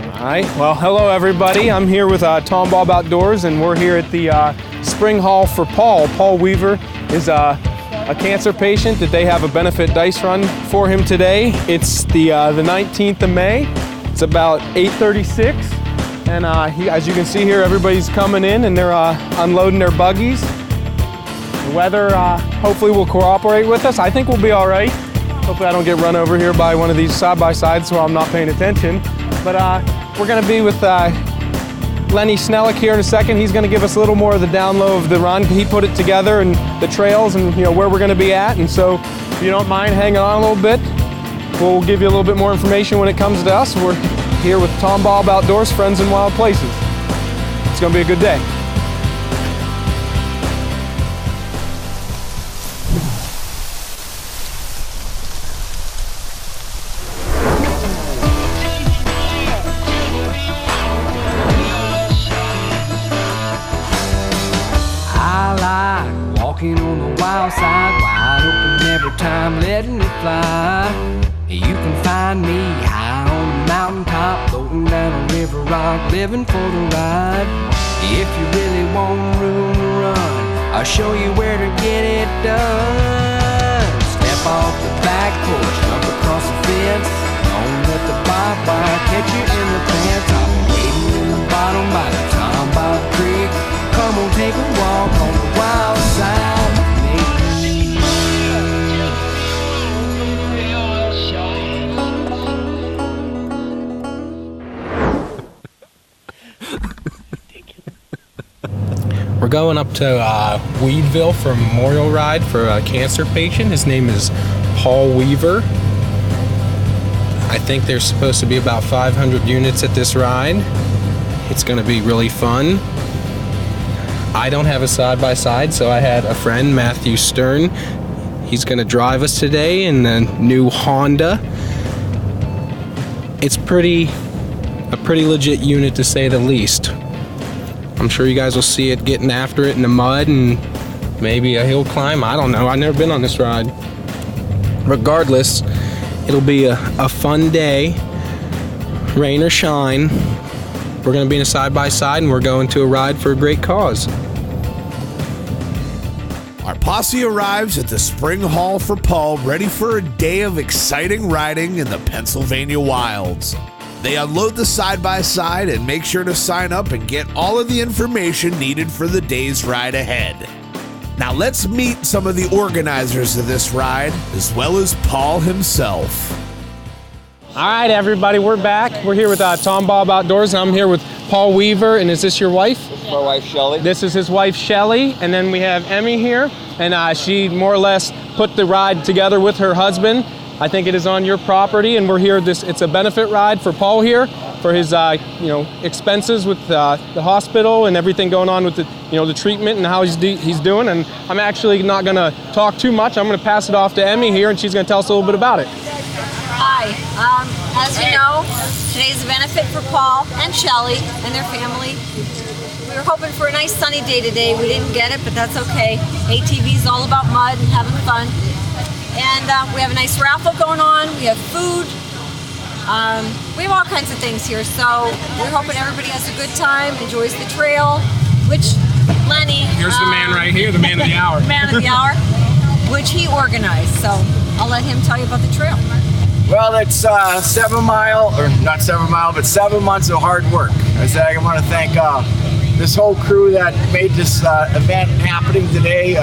Alright, well hello everybody. I'm here with TomBob Outdoors and we're here at the Spring Haul for Paul. Paul Weaver is a cancer patient that they have a benefit dice run for him today. It's the 19th of May. It's about 8:36 and as you can see here, everybody's coming in and they're unloading their buggies. The weather hopefully will cooperate with us. I think we'll be alright. Hopefully I don't get run over here by one of these side-by-sides while I'm not paying attention. But we're going to be with Lenny Snellick here in a second. He's going to give us a little more of the down low of the run. He put it together and the trails and where we're going to be at. And so if you don't mind hanging on a little bit, we'll give you a little bit more information when it comes to us. We're here with TomBob Outdoors, Friends in Wild Places. It's going to be a good day. Walking on the wild side, wide open every time, letting it fly. You can find me high on the mountaintop, floating down a river rock, living for the ride. If you really want room to run, I'll show you where to get it done. Step off the back porch, jump across the fence. Don't let the barbed wire catch you in the pants. I'll be waiting in the bottom by the TomBob Creek. Come on, take a walk on the wild side with me. We're going up to Weedville for a memorial ride for a cancer patient. His name is Paul Weaver. I think there's supposed to be about 500 units at this ride. It's going to be really fun. I don't have a side-by-side, so I had a friend, Matthew Stern. He's going to drive us today in the new Honda. It's a pretty legit unit to say the least. I'm sure you guys will see it getting after it in the mud and maybe a hill climb. I don't know. I've never been on this ride. Regardless, it'll be a fun day, rain or shine. We're going to be in a side-by-side and we're going to a ride for a great cause. Our posse arrives at the Spring Haul for Paul, ready for a day of exciting riding in the Pennsylvania wilds. They unload the side-by-side and make sure to sign up and get all of the information needed for the day's ride ahead. Now let's meet some of the organizers of this ride, as well as Paul himself. All right, everybody, we're back. We're here with TomBob Outdoors, and I'm here with Paul Weaver. And is this your wife? This is my wife, Shelly. This is his wife, Shelly. And then we have Emmy here, and she more or less put the ride together with her husband. I think it is on your property, and we're here. It's a benefit ride for Paul here for his expenses with the hospital and everything going on with the the treatment and how he's doing. And I'm actually not going to talk too much. I'm going to pass it off to Emmy here, and she's going to tell us a little bit about it. Hi. As you know, today's a benefit for Paul and Shelly and their family. We were hoping for a nice sunny day today. We didn't get it, but that's okay. ATV is all about mud and having fun. And we have a nice raffle going on. We have food. We have all kinds of things here. So we're hoping everybody has a good time, enjoys the trail, which Lenny... Here's the man right here, the man of the hour. Man of the hour, which he organized. So I'll let him tell you about the trail. Well, it's 7 mile, or not 7 mile, but 7 months of hard work. I want to thank this whole crew that made this event happening today.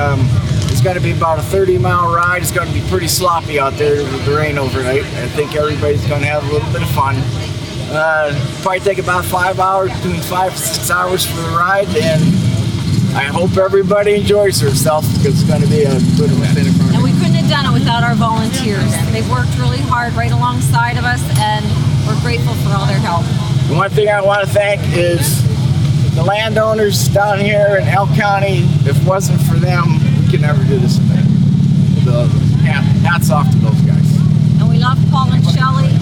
It's going to be about a 30-mile ride. It's going to be pretty sloppy out there with the rain overnight. I think everybody's going to have a little bit of fun. Probably take about 5 hours, between 5 to 6 hours for the ride, and I hope everybody enjoys herself because it's going to be a good event. And we couldn't have done it without our volunteers. They've worked really hard right alongside of us, and we're grateful for all their help. The one thing I want to thank is the landowners down here in Elk County. If it wasn't for them, we could never do this event. Hats off to those guys. And we love Paul and Shelly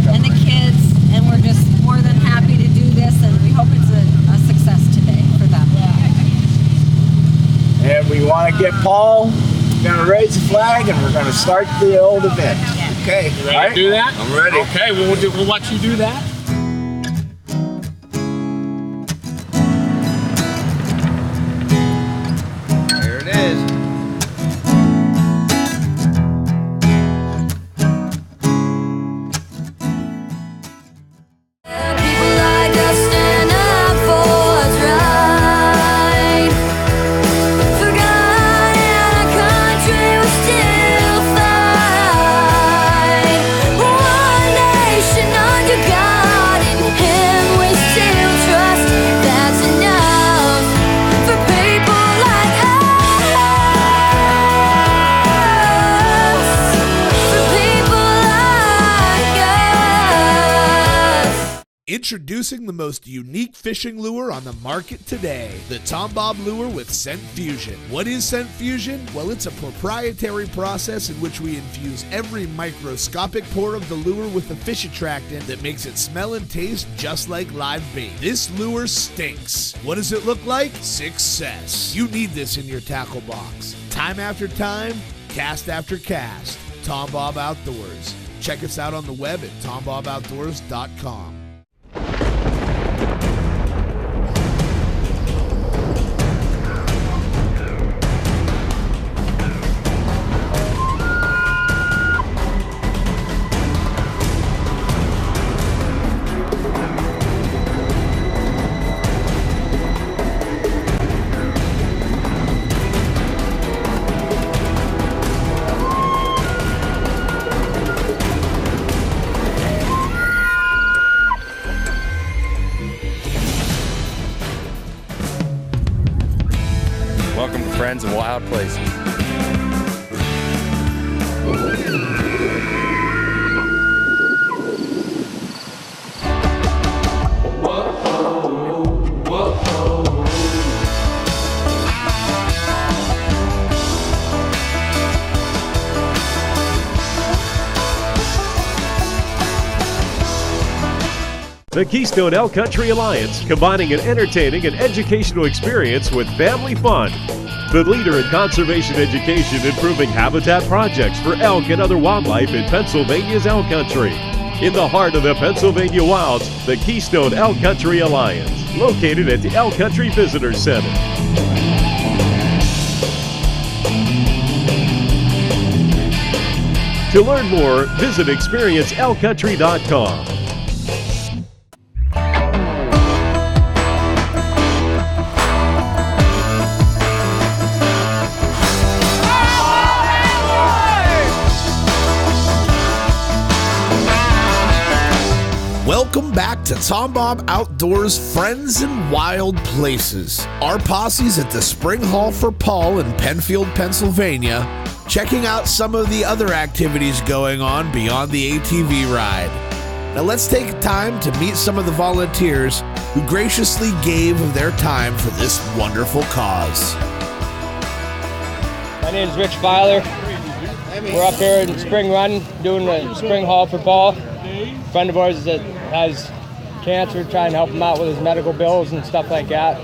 and the kids, and we're just more than happy to do this, and we hope it's a success today for them. And we want to get Paul, we're going to raise the flag, and we're going to start the old event. Okay. You ready to do that? I'm ready. Okay, we'll watch you do that. Introducing the most unique fishing lure on the market today, the TomBob lure with scent fusion. What is scent fusion? Well, it's a proprietary process in which we infuse every microscopic pore of the lure with a fish attractant that makes it smell and taste just like live bait. This lure stinks. What does it look like? Success. You need this in your tackle box. Time after time, cast after cast. TomBob Outdoors. Check us out on the web at tomboboutdoors.com. Welcome to Friends of Wild Places. The Keystone Elk Country Alliance, combining an entertaining and educational experience with family fun. The leader in conservation education, improving habitat projects for elk and other wildlife in Pennsylvania's elk country. In the heart of the Pennsylvania wilds, the Keystone Elk Country Alliance, located at the Elk Country Visitor Center. To learn more, visit experienceelkcountry.com. Welcome back to TomBob Outdoors Friends in Wild Places. Our posse's at the Spring Haul for Paul in Penfield, Pennsylvania, checking out some of the other activities going on beyond the ATV ride. Now let's take time to meet some of the volunteers who graciously gave of their time for this wonderful cause. My name is Rich Filer. We're up here in Spring Run doing the Spring Haul for Paul. A friend of ours that has cancer, trying to help him out with his medical bills and stuff like that.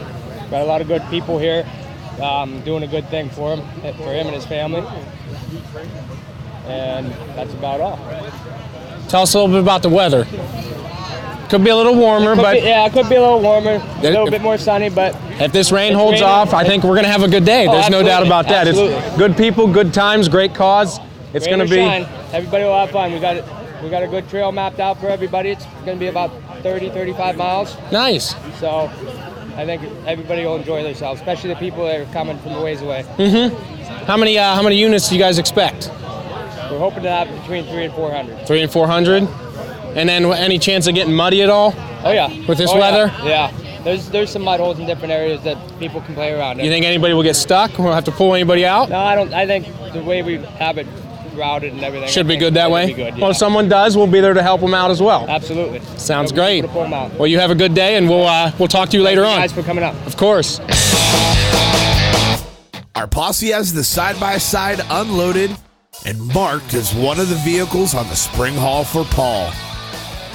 Got a lot of good people here doing a good thing for him and his family. And that's about all. Tell us a little bit about the weather. Could be a little warmer, but it could be a little warmer, a little bit more sunny, but if this rain holds off, I think we're going to have a good day. There's no doubt about that. Absolutely. It's good people, good times, great cause. It's going to be... Shine. Everybody will have fun. We got a good trail mapped out for everybody. It's going to be about 30, 35 miles. Nice. So I think everybody will enjoy themselves, especially the people that are coming from a ways away. Mm-hmm. How many units do you guys expect? We're hoping to have between 300 and 400. 300 and 400? And then any chance of getting muddy at all? Oh yeah. With this weather? Yeah. There's some mud holes in different areas that people can play around in. You think anybody will get stuck? We'll have to pull anybody out? No, I don't. I think the way we have it routed and everything should be good that way? Be good, yeah. Well, if someone does, we'll be there to help them out as well. Absolutely. Sounds great. To pull them out. Well, you have a good day, and we'll talk to you later on. Thanks for coming up. Of course. Our posse has the side-by-side unloaded and marked as one of the vehicles on the Spring Haul for Paul.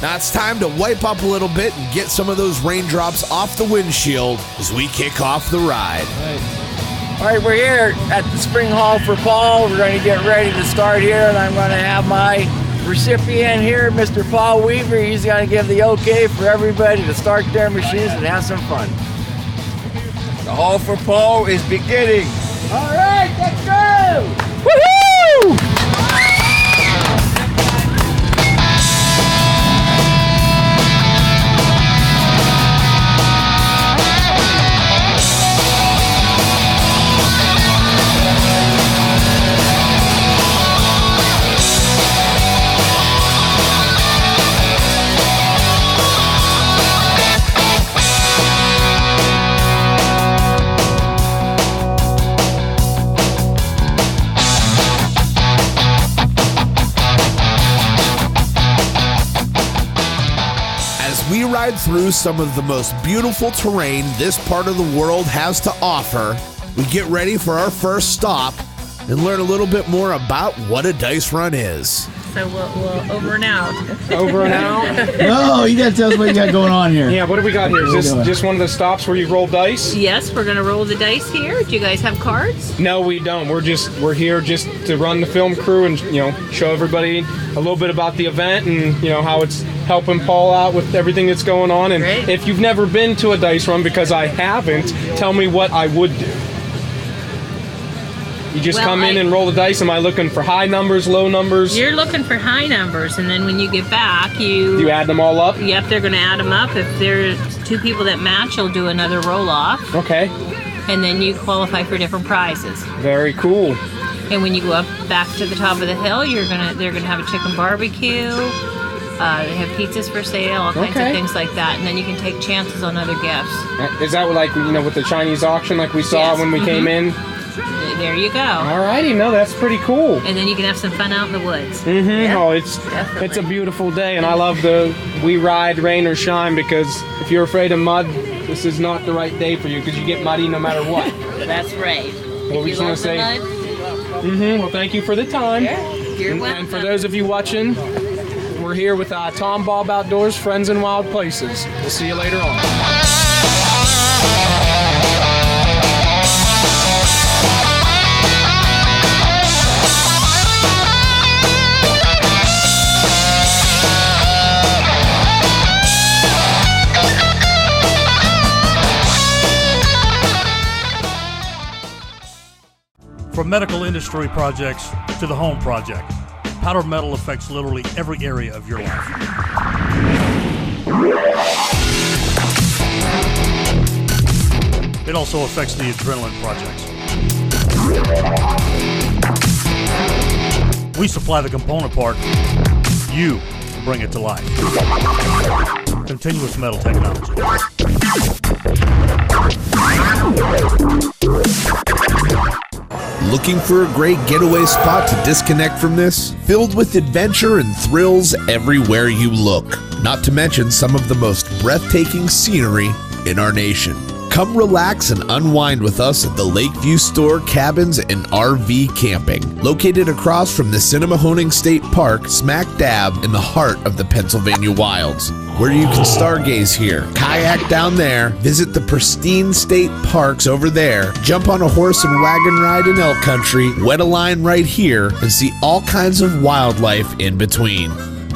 Now it's time to wipe up a little bit and get some of those raindrops off the windshield as we kick off the ride. All right, we're here at the Spring Haul for Paul. We're going to get ready to start here, and I'm going to have my recipient here, Mr. Paul Weaver. He's going to give the okay for everybody to start their machines and have some fun. The Haul for Paul is beginning. All right, let's go! Woohoo! ride through some of the most beautiful terrain this part of the world has to offer, we get ready for our first stop and learn a little bit more about what a dice run is. So we'll over and out. Over and out? No, you gotta tell us what you got going on here. Yeah, what do we got here? Is this just one of the stops where you roll dice? Yes, we're gonna roll the dice here. Do you guys have cards? No, we don't. We're here just to run the film crew and show everybody a little bit about the event and how it's helping Paul out with everything that's going on. And Great. If you've never been to a dice run, because I haven't, tell me what I would do. You just come in and roll the dice. Am I looking for high numbers, low numbers? You're looking for high numbers, and then when you get back, you add them all up? Yep, they're going to add them up. If there's two people that match, you'll do another roll-off. Okay. And then you qualify for different prizes. Very cool. And when you go up back to the top of the hill, they're gonna have a chicken barbecue. They have pizzas for sale, all kinds of things like that, and then you can take chances on other gifts. Is that like with the Chinese auction, like we saw when we came in? There you go. Alrighty, no, that's pretty cool. And then you can have some fun out in the woods. Mm-hmm. Oh, it's a beautiful day, and I love the we ride rain or shine, because if you're afraid of mud, this is not the right day for you, because you get muddy no matter what. That's right. Well, we just want to say, well, thank you for the time. You're welcome. And for those of you watching, we're here with TomBob Outdoors, Friends in Wild Places. We'll see you later on. From medical industry projects to the home project, powder metal affects literally every area of your life. It also affects the adrenaline projects. We supply the component part, you bring it to life. Continuous metal technology. Looking for a great getaway spot to disconnect from this? Filled with adventure and thrills everywhere you look. Not to mention some of the most breathtaking scenery in our nation. Come relax and unwind with us at the Lakeview Store Cabins and RV Camping, located across from the Cinnamahoning State Park, smack dab in the heart of the Pennsylvania wilds, where you can stargaze here, kayak down there, visit the pristine state parks over there, jump on a horse and wagon ride in elk country, wet a line right here, and see all kinds of wildlife in between.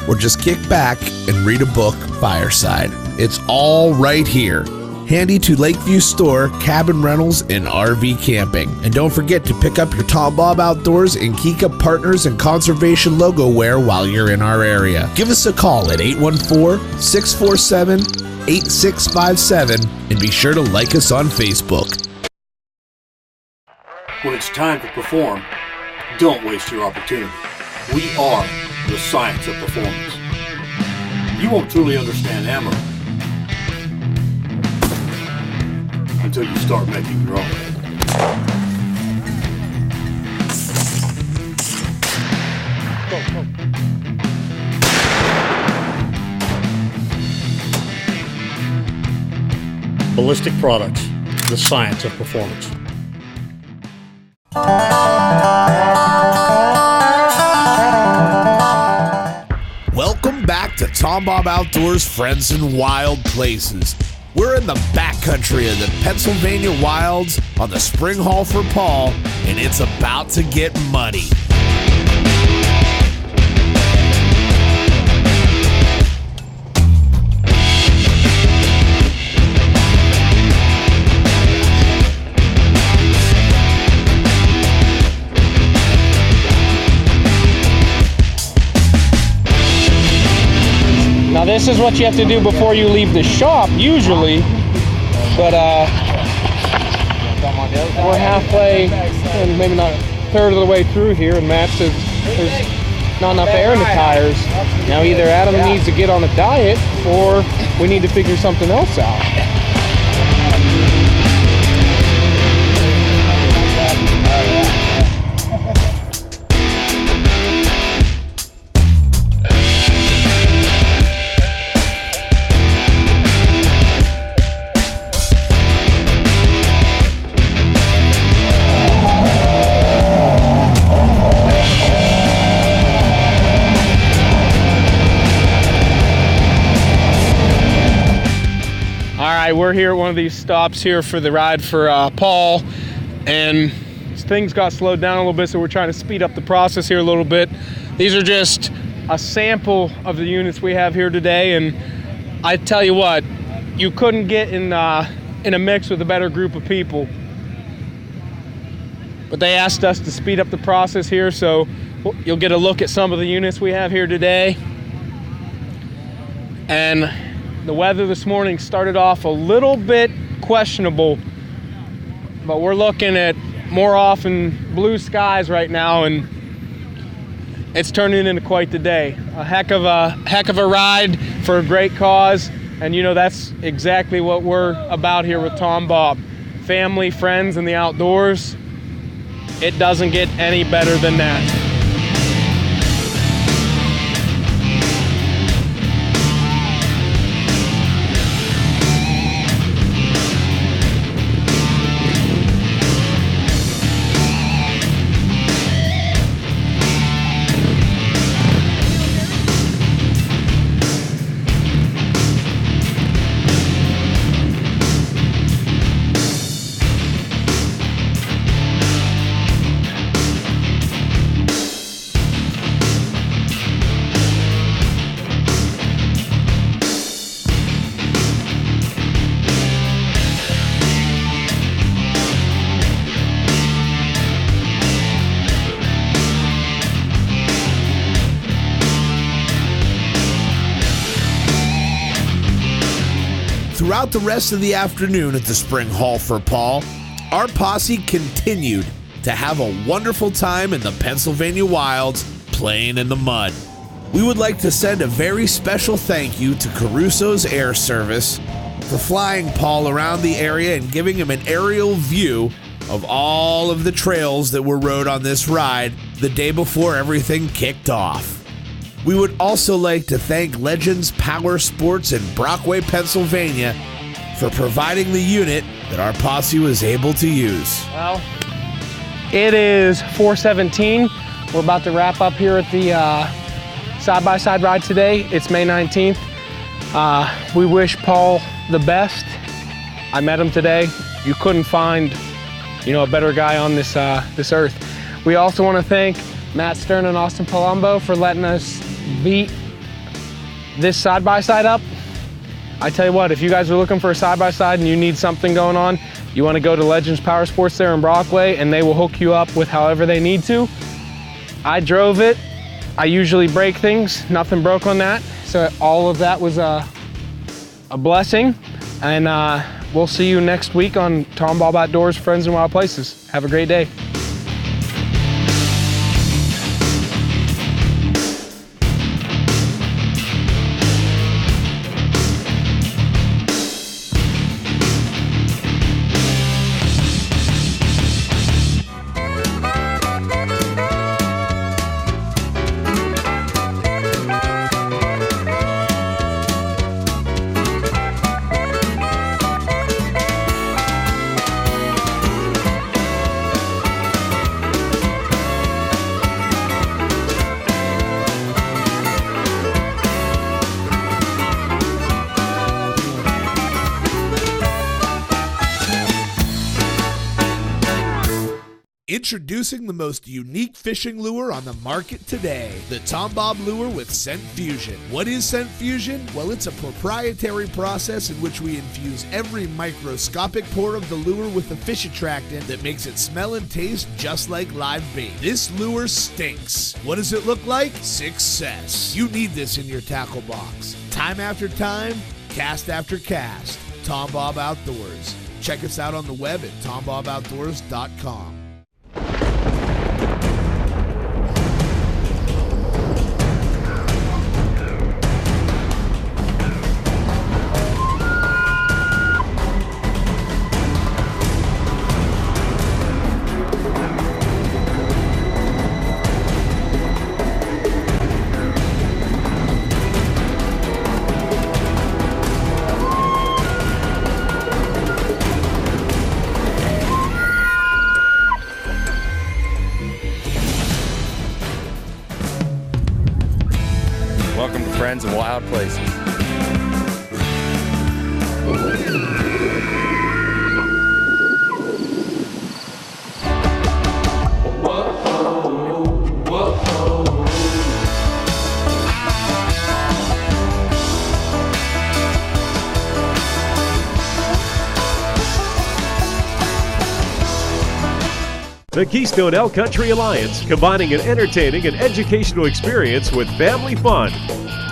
Or just kick back and read a book fireside. It's all right here. Handy to Lakeview Store, Cabin Rentals, and RV Camping. And don't forget to pick up your TomBob Outdoors and Kika Partners and Conservation logo wear while you're in our area. Give us a call at 814-647-8657 and be sure to like us on Facebook. When it's time to perform, don't waste your opportunity. We are the science of performance. You won't truly understand ammo until you start making your own. Ballistic Products, the science of performance. Welcome back to TomBob Outdoors Friends in Wild Places. We're in the backcountry of the Pennsylvania wilds on the Spring Haul for Paul, and it's about to get muddy. Now this is what you have to do before you leave the shop, usually, but we're halfway, and maybe not a third of the way through here, and Matt says there's not enough air in the tires. Now either Adam needs to get on a diet, or we need to figure something else out. All right, we're here at one of these stops here for the ride for Paul, and things got slowed down a little bit, so we're trying to speed up the process here a little bit. These are just a sample of the units we have here today, and I tell you what, you couldn't get in a mix with a better group of people. But they asked us to speed up the process here, so you'll get a look at some of the units we have here today. And the weather this morning started off a little bit questionable, but we're looking at more often blue skies right now, and it's turning into quite the day. A heck of a ride for a great cause, and you know that's exactly what we're about here with TomBob. Family, friends, and the outdoors. It doesn't get any better than that. Throughout the rest of the afternoon at the Spring Haul for Paul, our posse continued to have a wonderful time in the Pennsylvania wilds playing in the mud. We would like to send a very special thank you to Caruso's Air Service for flying Paul around the area and giving him an aerial view of all of the trails that were rode on this ride the day before everything kicked off. We would also like to thank Legends Power Sports in Brockway, Pennsylvania for providing the unit that our posse was able to use. Well, it is 4:17. We're about to wrap up here at the side-by-side ride today. It's May 19th. We wish Paul the best. I met him today. You couldn't find, a better guy on this earth. We also want to thank Matt Stern and Austin Palumbo for letting us beat this side-by-side up. I tell you what, if you guys are looking for a side-by-side and you need something going on, you want to go to Legends Power Sports there in Brockway, and they will hook you up with however they need to. I drove it. I usually break things. Nothing broke on that. So all of that was a blessing. And we'll see you next week on TomBob Outdoors, Friends in Wild Places. Have a great day. Introducing the most unique fishing lure on the market today, the TomBob lure with Scent Fusion. What is Scent Fusion? Well, it's a proprietary process in which we infuse every microscopic pore of the lure with a fish attractant that makes it smell and taste just like live bait. This lure stinks. What does it look like? Success. You need this in your tackle box. Time after time, cast after cast. TomBob Outdoors. Check us out on the web at tomboboutdoors.com. Welcome to Friends in Wild Places. The Keystone Elk Country Alliance, combining an entertaining and educational experience with family fun.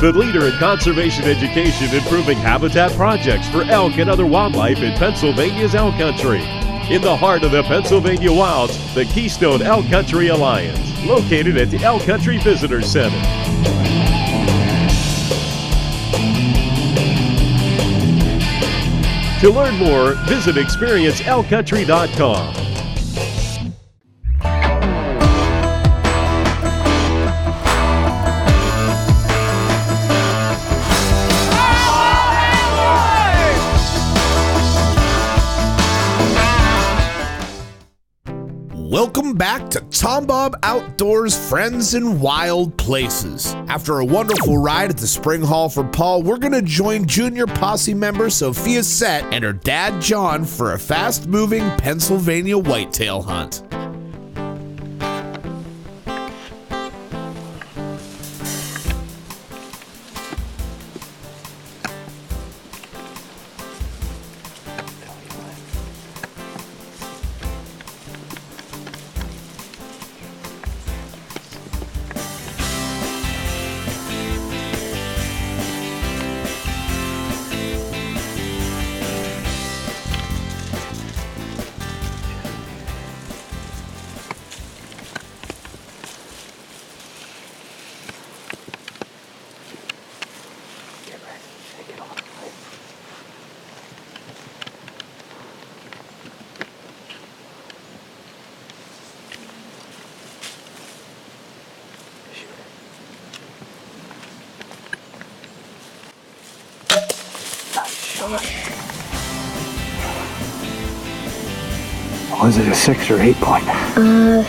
The leader in conservation education, improving habitat projects for elk and other wildlife in Pennsylvania's elk country. In the heart of the Pennsylvania wilds, the Keystone Elk Country Alliance, located at the Elk Country Visitor Center. To learn more, visit experienceelkcountry.com. Welcome back to TomBob Outdoors Friends in Wild Places. After a wonderful ride at the Spring Haul for Paul, we're going to join junior Posse member Sophia Sette and her dad John for a fast-moving Pennsylvania whitetail hunt. Was it a 6 or 8 point? I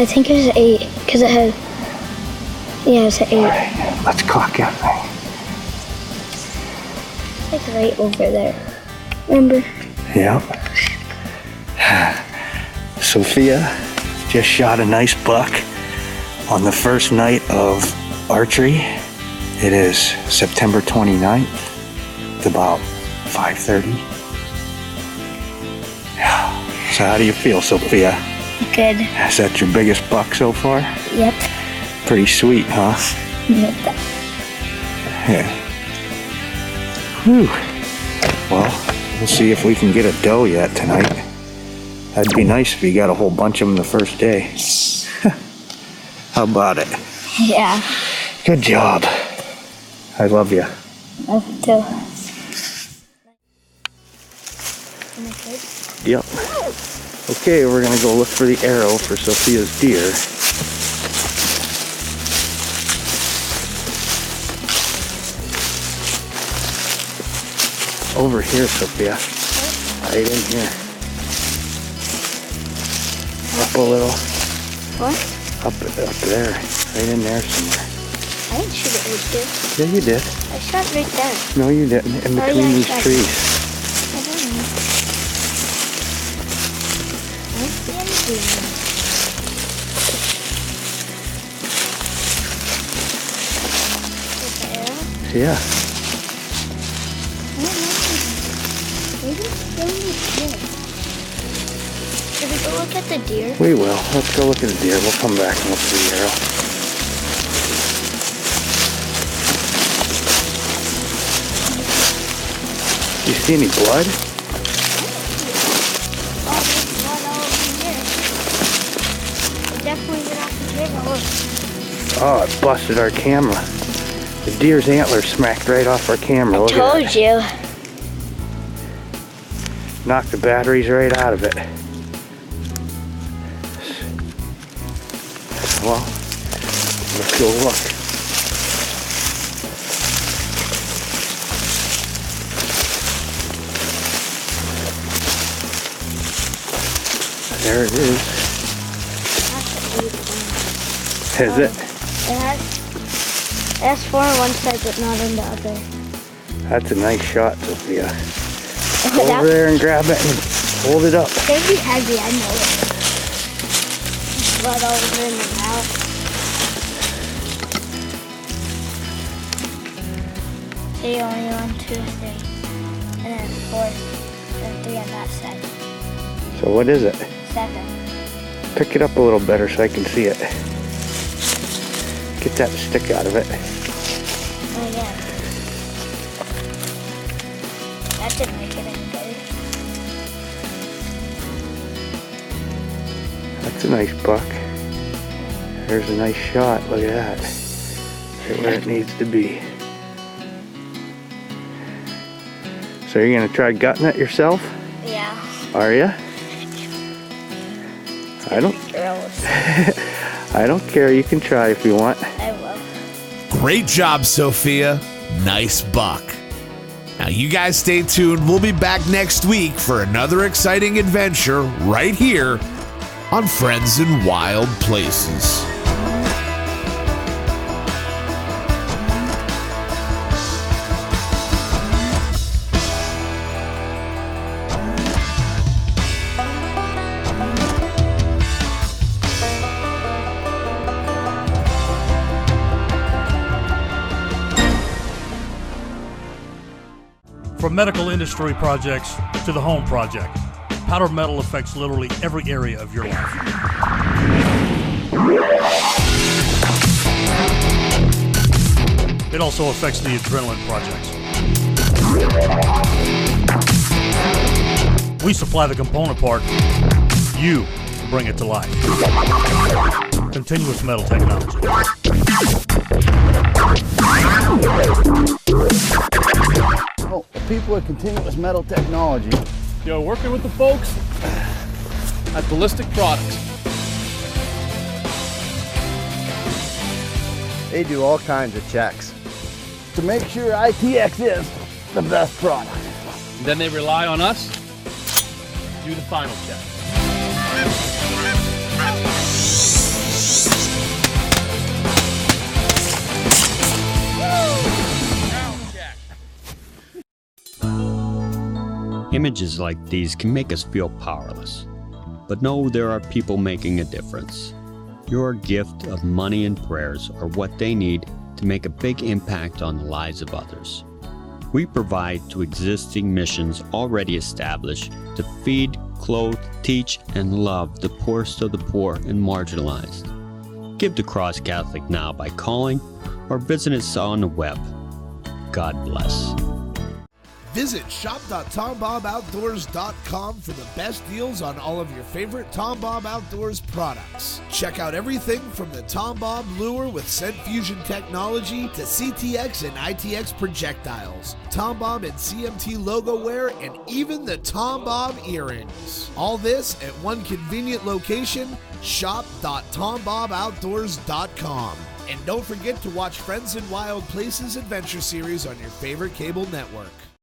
think it was 8, because it had, yeah, it's an 8. Right, let's cock that thing. It's like right over there. Remember? Yep. Sophia just shot a nice buck on the first night of archery. It is September 29th. It's about 5:30. So how do you feel, Sophia? Good. Is that your biggest buck so far? Yep. Pretty sweet, huh? Yep. Yeah. Whew. Well, we'll see if we can get a doe yet tonight. That'd be nice if you got a whole bunch of them the first day. How about it? Yeah. Good job. I love you. Love you too. Yep. Okay, we're gonna go look for the arrow for Sophia's deer. Over here, Sophia. Right in here. Up a little. What? Up there. Right in there somewhere. I didn't shoot it right there. Yeah, you did. I shot right there. No, you didn't. In between these trees. I don't know. I don't see anything. With the arrow? Yeah. I don't know. Maybe it's still in the deer. Should we go look at the deer? We will. Let's go look at the deer. We'll come back and look for the arrow. You see any blood? Oh, there's blood all over here. It definitely went off the camera. Look. Oh, it busted our camera. The deer's antler smacked right off our camera. Look at Told that. you. Knocked the batteries right out of it. Well, let's go look. There it is. Is it? It has 4 on one side, but not on the other. That's a nice shot, Sophia. Go over there and grab it and hold it up. It's gonna be heavy, I know it. Blood all over in the mouth. See, only 1, 2, 3. And then 4, and 3 on that side. So what is it? 7. Pick it up a little better so I can see it. Get that stick out of it. Oh yeah. That didn't make it any better. That's a nice buck. There's a nice shot. Look at that. Right where it needs to be. So you're gonna try gutting it yourself? Yeah. Are ya? I don't. I don't care. You can try if you want. I will. Great job, Sophia. Nice buck. Now, you guys stay tuned. We'll be back next week for another exciting adventure right here on Friends in Wild Places. From medical industry projects to the home project, powder metal affects literally every area of your life. It also affects the adrenaline projects. We supply the component part, you bring it to life. Continuous metal technology. Oh, the people at Continuous Metal Technology. Yo, working with the folks at Ballistic Products. They do all kinds of checks to make sure ITX is the best product. And then they rely on us to do the final check. Images like these can make us feel powerless, but know there are people making a difference. Your gift of money and prayers are what they need to make a big impact on the lives of others. We provide to existing missions already established to feed, clothe, teach, and love the poorest of the poor and marginalized. Give to Cross Catholic now by calling or visit us on the web. God bless. Visit shop.TomBobOutdoors.com for the best deals on all of your favorite TomBob Outdoors products. Check out everything from the TomBob lure with scent fusion technology to CTX and ITX projectiles, TomBob and CMT logo wear, and even the TomBob earrings. All this at one convenient location, shop.TomBobOutdoors.com. And don't forget to watch Friends in Wild Places Adventure Series on your favorite cable network.